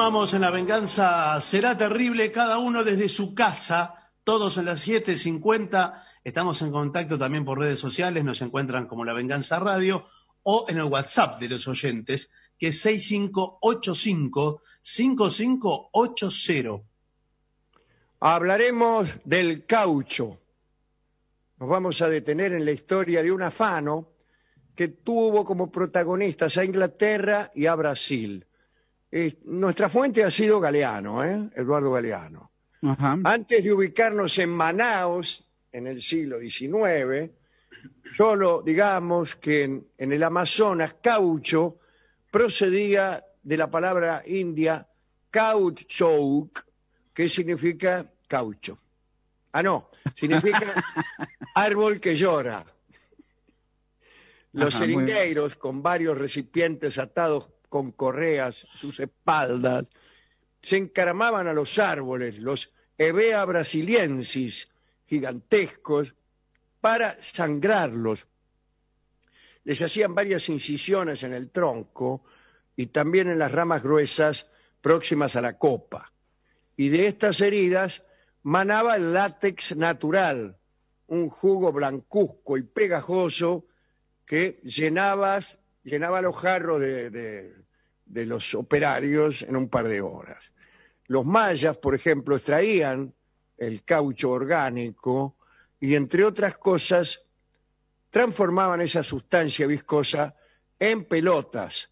Vamos en La Venganza Será Terrible, cada uno desde su casa, todos en las 7:50. Estamos en contacto también por redes sociales, nos encuentran como La Venganza Radio o en el WhatsApp de los oyentes, que es 6585-5580. Hablaremos del caucho. Nos vamos a detener en la historia de un afano que tuvo como protagonistas a Inglaterra y a Brasil. Nuestra fuente ha sido Galeano, Eduardo Galeano. Ajá. Antes de ubicarnos en Manaos, en el siglo XIX, solo digamos que en el Amazonas, caucho procedía de la palabra india caoutchouc, que significa caucho. Ah, no, significa árbol que llora. Los seringueiros, con varios recipientes atados con correas a sus espaldas, se encaramaban a los árboles, los Hevea brasiliensis, gigantescos, para sangrarlos. Les hacían varias incisiones en el tronco y también en las ramas gruesas próximas a la copa. Y de estas heridas manaba el látex natural, un jugo blancuzco y pegajoso que llenaba los jarros de los operarios en un par de horas. Los mayas, por ejemplo, extraían el caucho orgánico y, entre otras cosas, transformaban esa sustancia viscosa en pelotas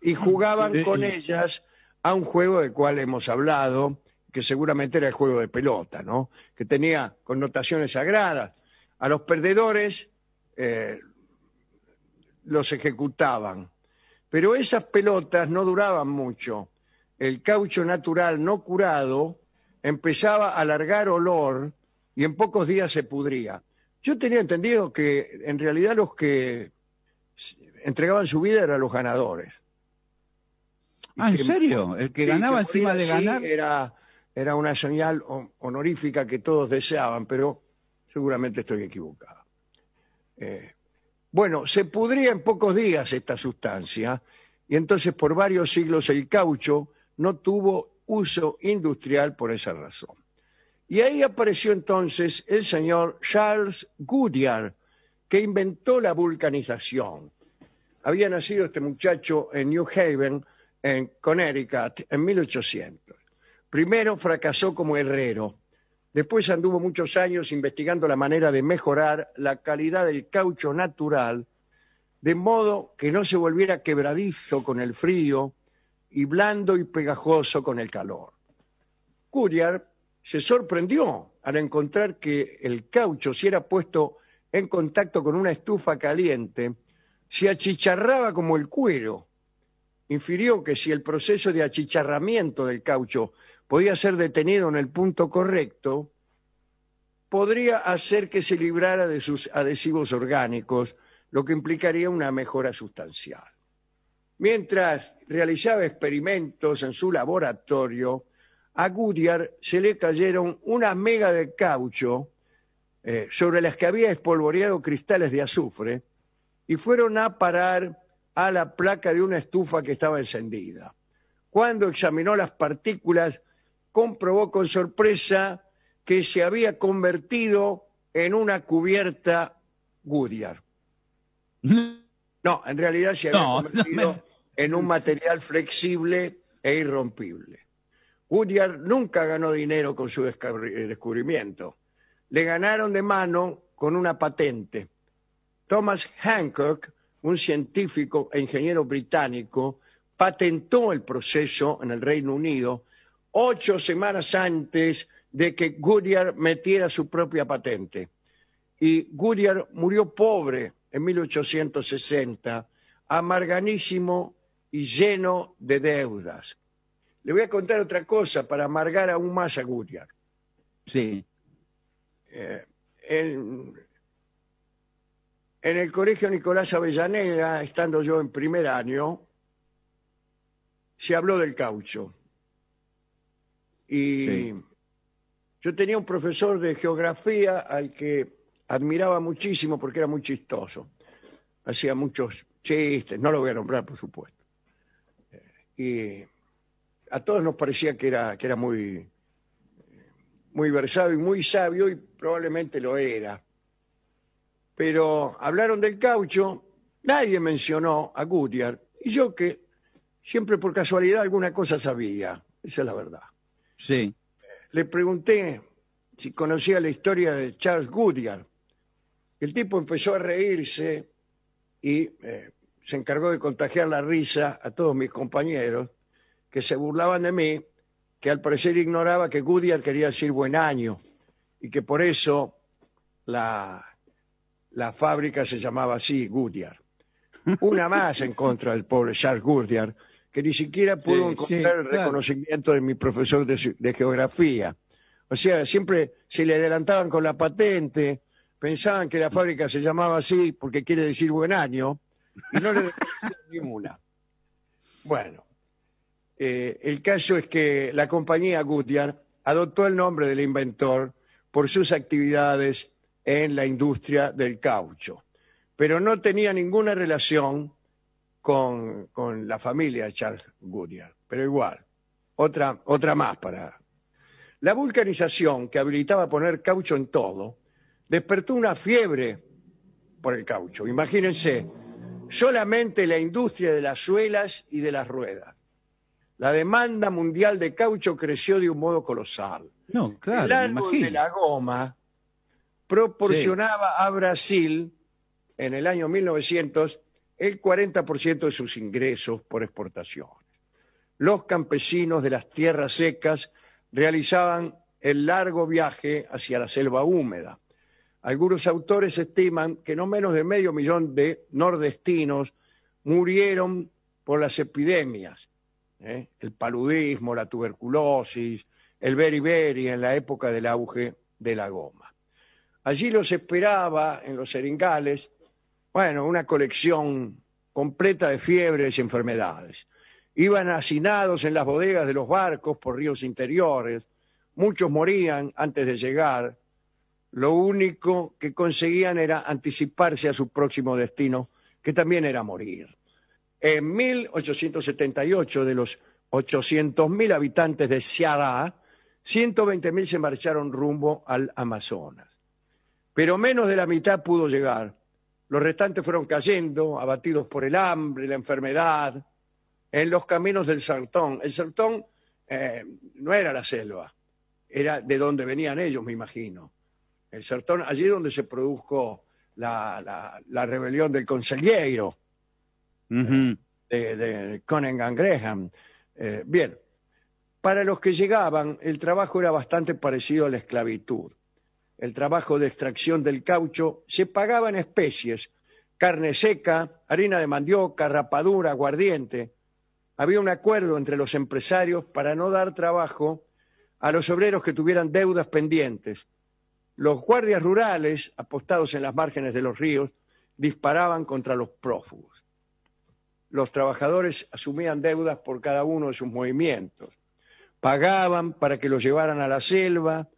y jugaban con ellas a un juego del cual hemos hablado, que seguramente era el juego de pelota, ¿no? Que tenía connotaciones sagradas. A los perdedores los ejecutaban. Pero esas pelotas no duraban mucho. El caucho natural no curado empezaba a largar olor y en pocos días se pudría. Yo tenía entendido que en realidad los que entregaban su vida eran los ganadores. Ah, ¿en serio? El que ganaba encima de ganar. Era una señal honorífica que todos deseaban, pero seguramente estoy equivocado. Bueno, se pudría en pocos días esta sustancia y entonces por varios siglos el caucho no tuvo uso industrial por esa razón. Y ahí apareció entonces el señor Charles Goodyear, que inventó la vulcanización. Había nacido este muchacho en New Haven, en Connecticut, en 1800. Primero fracasó como herrero. Después anduvo muchos años investigando la manera de mejorar la calidad del caucho natural, de modo que no se volviera quebradizo con el frío y blando y pegajoso con el calor. Goodyear se sorprendió al encontrar que el caucho, si era puesto en contacto con una estufa caliente, se achicharraba como el cuero. Infirió que si el proceso de achicharramiento del caucho podía ser detenido en el punto correcto, podría hacer que se librara de sus adhesivos orgánicos, lo que implicaría una mejora sustancial. Mientras realizaba experimentos en su laboratorio, a Goodyear se le cayeron unas megas de caucho sobre las que había espolvoreado cristales de azufre y fueron a parar a la placa de una estufa que estaba encendida. Cuando examinó las partículas, comprobó con sorpresa que se había convertido en una cubierta Goodyear. No, en realidad se había convertido en un material flexible e irrompible. Goodyear nunca ganó dinero con su descubrimiento. Le ganaron de mano con una patente. Thomas Hancock, un científico e ingeniero británico, patentó el proceso en el Reino Unido 8 semanas antes de que Goodyear metiera su propia patente. Y Goodyear murió pobre en 1860, amarganísimo y lleno de deudas. Le voy a contar otra cosa para amargar aún más a Goodyear. Sí. En el colegio Nicolás Avellaneda, estando yo en primer año, se habló del caucho. Y yo tenía un profesor de geografía al que admiraba muchísimo porque era muy chistoso. Hacía muchos chistes, no lo voy a nombrar, por supuesto. Y a todos nos parecía que era muy versado y muy sabio, y probablemente lo era. Pero hablaron del caucho, nadie mencionó a Goodyear, y yo, que siempre por casualidad alguna cosa sabía, esa es la verdad. Sí. Le pregunté si conocía la historia de Charles Goodyear. El tipo empezó a reírse y se encargó de contagiar la risa a todos mis compañeros, que se burlaban de mí, que al parecer ignoraba que Goodyear quería decir buen año, y que por eso la fábrica se llamaba así, Goodyear. Una más en contra del pobre Charles Goodyear, que ni siquiera pudo encontrar el reconocimiento de mi profesor de geografía. O sea, siempre se le adelantaban con la patente, pensaban que la fábrica se llamaba así porque quiere decir buen año, y no le reconocían ninguna. Bueno, el caso es que la compañía Goodyear adoptó el nombre del inventor por sus actividades en la industria del caucho, pero no tenía ninguna relación con la familia de Charles Goodyear. Pero igual, otra más para... La vulcanización, que habilitaba poner caucho en todo, despertó una fiebre por el caucho. Imagínense, solamente la industria de las suelas y de las ruedas. La demanda mundial de caucho creció de un modo colosal. No, claro, el árbol de la goma proporcionaba a Brasil, en el año 1900, el 40% de sus ingresos por exportaciones. Los campesinos de las tierras secas realizaban el largo viaje hacia la selva húmeda. Algunos autores estiman que no menos de 500.000 de nordestinos murieron por las epidemias, el paludismo, la tuberculosis, el beriberi en la época del auge de la goma. Allí los esperaba, en los seringales, una colección completa de fiebres y enfermedades. Iban hacinados en las bodegas de los barcos por ríos interiores. Muchos morían antes de llegar. Lo único que conseguían era anticiparse a su próximo destino, que también era morir. En 1878, de los 800.000 habitantes de Ceará, 120.000 se marcharon rumbo al Amazonas. Pero menos de la mitad pudo llegar. Los restantes fueron cayendo, abatidos por el hambre, la enfermedad, en los caminos del sertón. El sertón no era la selva, era de donde venían ellos, me imagino. El sertón, allí donde se produjo la rebelión del Conselheiro, de Cunningham Graham. Bien, para los que llegaban, el trabajo era bastante parecido a la esclavitud. El trabajo de extracción del caucho se pagaba en especies: carne seca, harina de mandioca, rapadura, aguardiente. Había un acuerdo entre los empresarios para no dar trabajo a los obreros que tuvieran deudas pendientes. Los guardias rurales, apostados en las márgenes de los ríos, disparaban contra los prófugos. Los trabajadores asumían deudas por cada uno de sus movimientos. Pagaban para que los llevaran a la selva,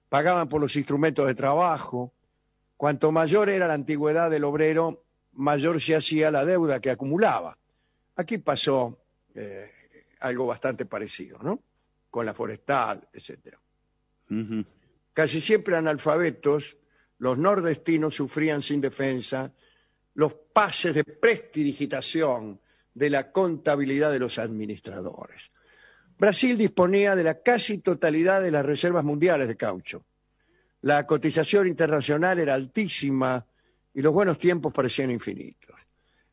pagaban por los instrumentos de trabajo. Cuanto mayor era la antigüedad del obrero, mayor se hacía la deuda que acumulaba. Aquí pasó algo bastante parecido, ¿no? Con la forestal, etc. Casi siempre analfabetos, los nordestinos sufrían sin defensa los pases de prestidigitación de la contabilidad de los administradores. Brasil disponía de la casi totalidad de las reservas mundiales de caucho. La cotización internacional era altísima y los buenos tiempos parecían infinitos.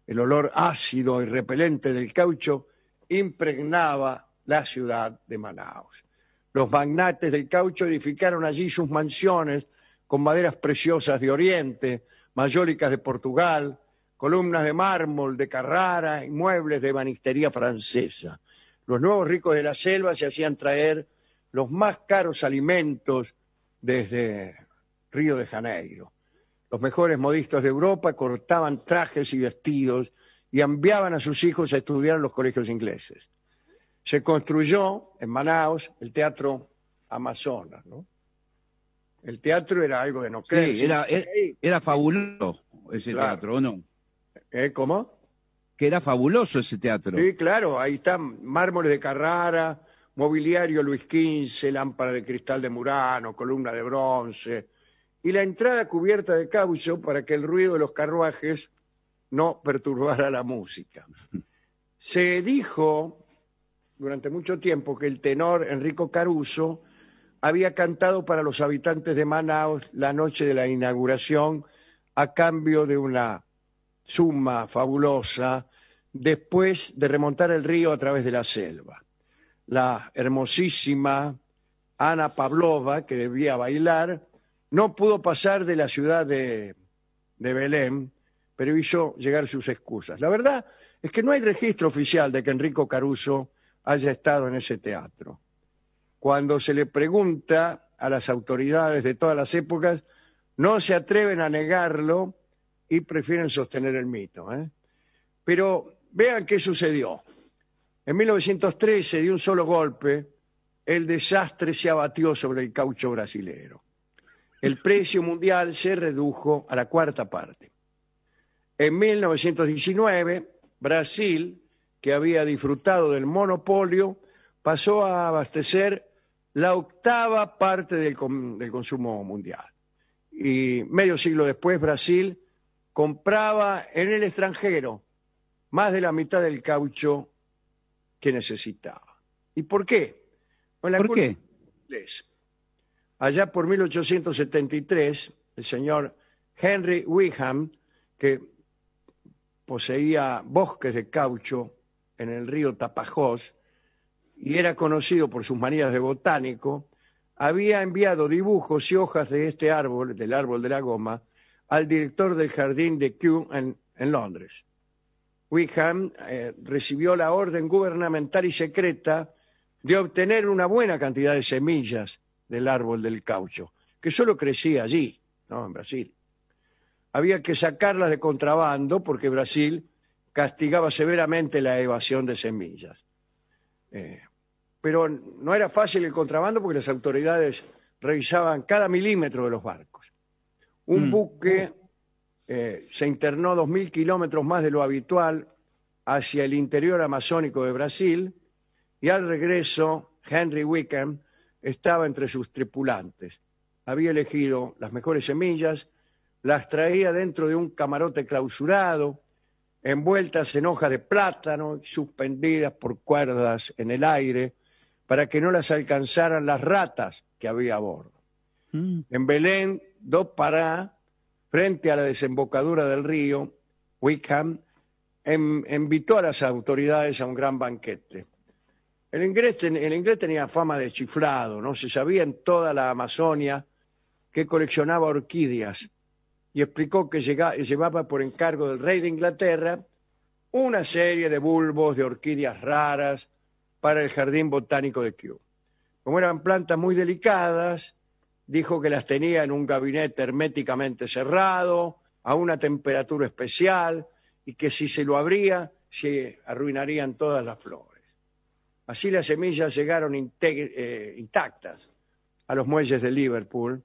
El olor ácido y repelente del caucho impregnaba la ciudad de Manaos. Los magnates del caucho edificaron allí sus mansiones con maderas preciosas de Oriente, mayólicas de Portugal, columnas de mármol de Carrara y muebles de ebanistería francesa. Los nuevos ricos de la selva se hacían traer los más caros alimentos desde Río de Janeiro. Los mejores modistas de Europa cortaban trajes y vestidos y enviaban a sus hijos a estudiar en los colegios ingleses. Se construyó en Manaos el Teatro Amazonas, ¿no? El teatro era algo de no creer. Sí, era fabuloso ese teatro, ¿o no? ¿Cómo? que era fabuloso ese teatro. Sí, claro, ahí están mármoles de Carrara, mobiliario Luis XV, lámpara de cristal de Murano, columna de bronce, y la entrada cubierta de caucho para que el ruido de los carruajes no perturbara la música. Se dijo durante mucho tiempo que el tenor Enrico Caruso había cantado para los habitantes de Manaos la noche de la inauguración a cambio de una suma fabulosa después de remontar el río a través de la selva. La hermosísima Ana Pavlova, que debía bailar, no pudo pasar de la ciudad de Belén, pero hizo llegar sus excusas. La verdad es que no hay registro oficial de que Enrico Caruso haya estado en ese teatro. Cuando se le pregunta a las autoridades de todas las épocas, no se atreven a negarlo y prefieren sostener el mito, ¿eh? Pero vean qué sucedió. En 1913, de un solo golpe, el desastre se abatió sobre el caucho brasilero. El precio mundial se redujo a la cuarta parte. En 1919, Brasil, que había disfrutado del monopolio, pasó a abastecer la octava parte del consumo mundial. Y medio siglo después, Brasil compraba en el extranjero más de la mitad del caucho que necesitaba. ¿Y por qué? Bueno, ¿Por qué? Allá por 1873, el señor Henry Wickham, que poseía bosques de caucho en el río Tapajós y era conocido por sus manías de botánico, había enviado dibujos y hojas de este árbol, del árbol de la goma, al director del jardín de Kew en Londres. Wickham recibió la orden gubernamental y secreta de obtener una buena cantidad de semillas del árbol del caucho, que solo crecía allí, ¿no?, en Brasil. Había que sacarlas de contrabando porque Brasil castigaba severamente la evasión de semillas. Pero no era fácil el contrabando porque las autoridades revisaban cada milímetro de los barcos. Un buque se internó 2.000 kilómetros más de lo habitual hacia el interior amazónico de Brasil y al regreso Henry Wickham estaba entre sus tripulantes. Había elegido las mejores semillas, las traía dentro de un camarote clausurado, envueltas en hojas de plátano y suspendidas por cuerdas en el aire para que no las alcanzaran las ratas que había a bordo. En Belén do Pará, frente a la desembocadura del río, Wickham invitó a las autoridades a un gran banquete. El inglés tenía fama de chiflado, ¿no? Se sabía en toda la Amazonia que coleccionaba orquídeas y explicó que llevaba por encargo del rey de Inglaterra una serie de bulbos de orquídeas raras para el jardín botánico de Kew. Como eran plantas muy delicadas, dijo que las tenía en un gabinete herméticamente cerrado, a una temperatura especial, y que si se lo abría, se arruinarían todas las flores. Así las semillas llegaron intactas a los muelles de Liverpool,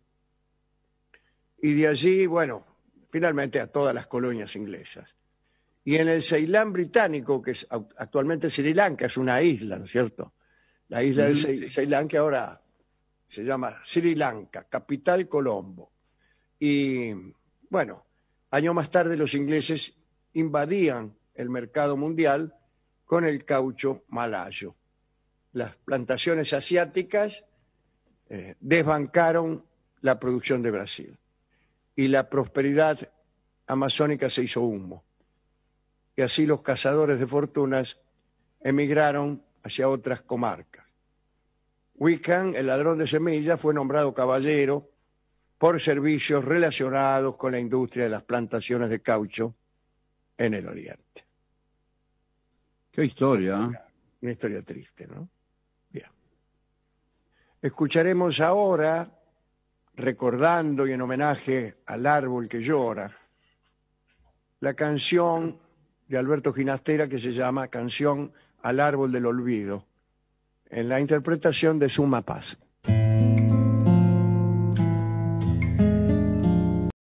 y de allí, bueno, finalmente a todas las colonias inglesas. Y en el Ceilán británico, que es actualmente Sri Lanka, es una isla, ¿no es cierto? La isla de Ceilán, que ahora se llama Sri Lanka, capital Colombo. Y bueno, años más tarde los ingleses invadían el mercado mundial con el caucho malayo. Las plantaciones asiáticas desbancaron la producción de Brasil y la prosperidad amazónica se hizo humo. Y así los cazadores de fortunas emigraron hacia otras comarcas. Wickham, el ladrón de semillas, fue nombrado caballero por servicios relacionados con la industria de las plantaciones de caucho en el Oriente. Qué historia. Una historia triste, ¿no? Bien. Escucharemos ahora, recordando y en homenaje al árbol que llora, la canción de Alberto Ginastera que se llama Canción al árbol del olvido, en la interpretación de Suma Paz.